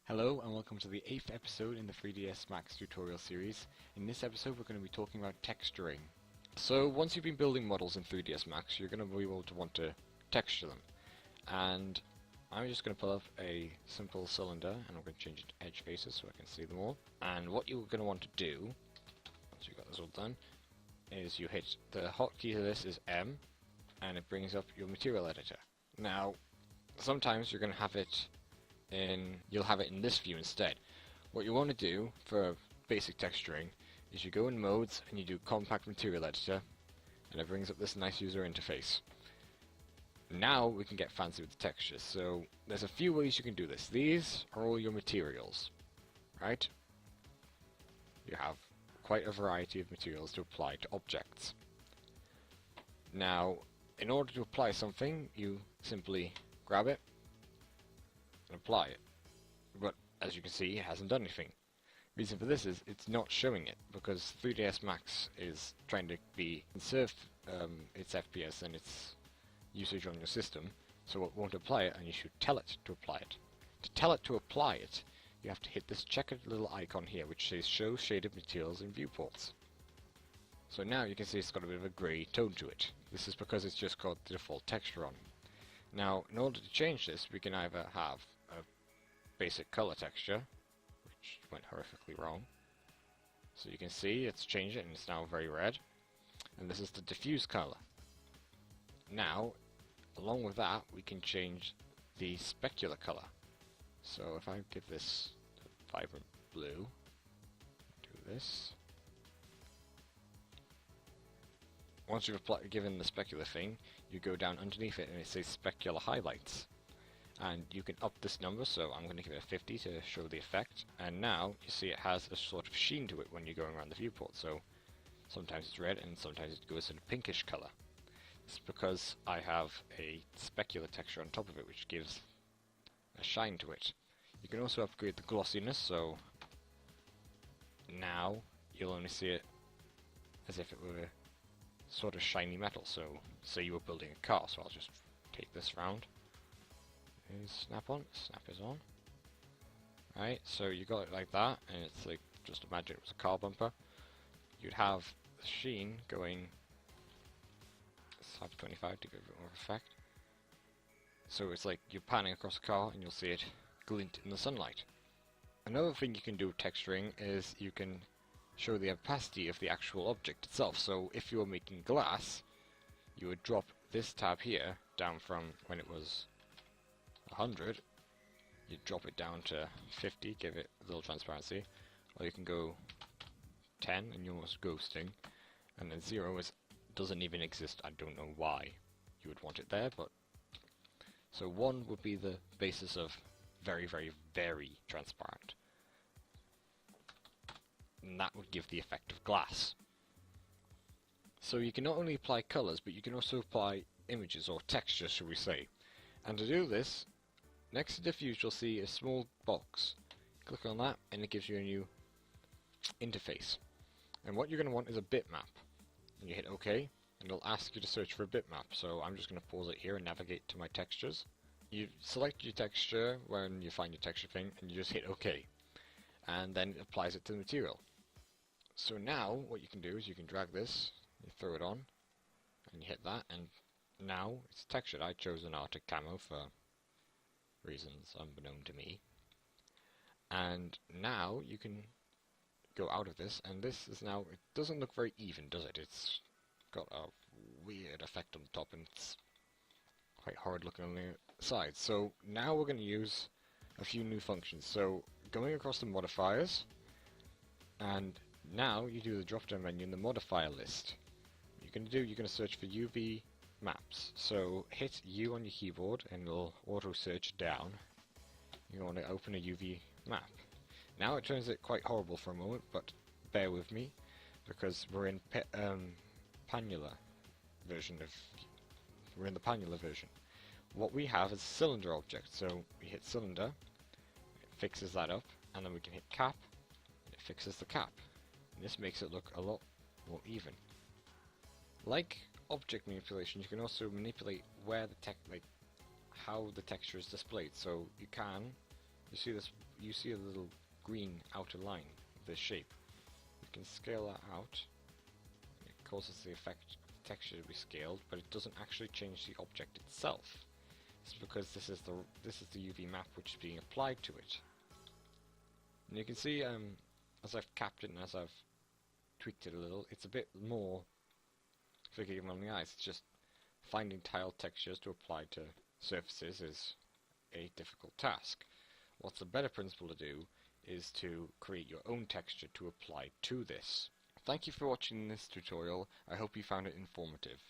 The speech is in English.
Hello and welcome to the 8th episode in the 3DS Max tutorial series. In this episode we're going to be talking about texturing. So once you've been building models in 3DS Max, you're going to be able to want to texture them. And I'm just going to pull up a simple cylinder and I'm going to change it to edge faces so I can see them all. And what you're going to want to do, once you've got this all done, is you hit the hotkey to this is M and it brings up your material editor. Now sometimes you're going to have it you'll have it in this view instead. What you want to do for basic texturing is you go in modes and you do compact material editor and it brings up this nice user interface. Now we can get fancy with the textures. So there's a few ways you can do this. These are all your materials, right? You have quite a variety of materials to apply to objects. Now in order to apply something you simply grab it and apply it, but as you can see it hasn't done anything. Reason for this is it's not showing it because 3DS Max is trying to conserve its FPS and its usage on your system, so it won't apply it and you should tell it to apply it. To tell it to apply it you have to hit this checkered little icon here which says show shaded materials in viewports. So now you can see it's got a bit of a grey tone to it. This is because it's just got the default texture on. Now in order to change this we can either have a basic color texture, which went horrifically wrong. So you can see it's changed it and it's now very red. And this is the diffuse color. Now, along with that, we can change the specular color. So if I give this a vibrant blue, do this. Once you've given the specular thing, you go down underneath it and it says specular highlights. And you can up this number, so I'm going to give it a 50 to show the effect. And now you see it has a sort of sheen to it when you're going around the viewport. So sometimes it's red and sometimes it goes in a pinkish color. It's because I have a specular texture on top of it which gives a shine to it. You can also upgrade the glossiness, so now you'll only see it as if it were sort of shiny metal. So say you were building a car, so I'll just take this round. Snap on, snap is on. Right, so you got it like that, and it's like, just imagine it was a car bumper. You'd have the sheen going slap 25 to give it more effect. So it's like you're panning across a car and you'll see it glint in the sunlight. Another thing you can do with texturing is you can show the opacity of the actual object itself. So if you were making glass, you would drop this tab here down from when it was 100, you drop it down to 50, give it a little transparency, or you can go 10 and you're almost ghosting, and then 0 doesn't even exist. I don't know why you would want it there, but so 1 would be the basis of very, very, very transparent, and that would give the effect of glass. So you can not only apply colors, but you can also apply images or textures, shall we say. And to do this, next to diffuse you'll see a small box. Click on that and it gives you a new interface. And what you're going to want is a bitmap. And you hit OK and it'll ask you to search for a bitmap. So I'm just going to pause it here and navigate to my textures. You select your texture when you find your texture thing and you just hit OK. And then it applies it to the material. So now what you can do is you can drag this, you throw it on and you hit that, and now it's textured. I chose an Arctic camo for reasons unbeknown to me. And now you can go out of this, and this is now, it doesn't look very even, does it? It's got a weird effect on the top and it's quite hard looking on the sides. So now we're going to use a few new functions. So going across the modifiers, and now you do the drop down menu in the modifier list. What you're going to do, you're going to search for UV maps. So hit U on your keyboard and it'll auto search down. You want to open a UV map. Now it turns it quite horrible for a moment, but bear with me because we're in Panula version of we're in the Panula version. What we have is a cylinder object, so we hit cylinder, it fixes that up, and then we can hit cap, and it fixes the cap. And this makes it look a lot more even. Like object manipulation, you can also manipulate where the how the texture is displayed. So you see this you see a little green outer line of this shape. You can scale that out. It causes the effect of the texture to be scaled, but it doesn't actually change the object itself. It's because this is the UV map which is being applied to it. And you can see as I've capped it and as I've tweaked it a little, it's a bit more forgiving on the eyes. It's just finding tile textures to apply to surfaces is a difficult task. What's a better principle to do is to create your own texture to apply to this. Thank you for watching this tutorial. I hope you found it informative.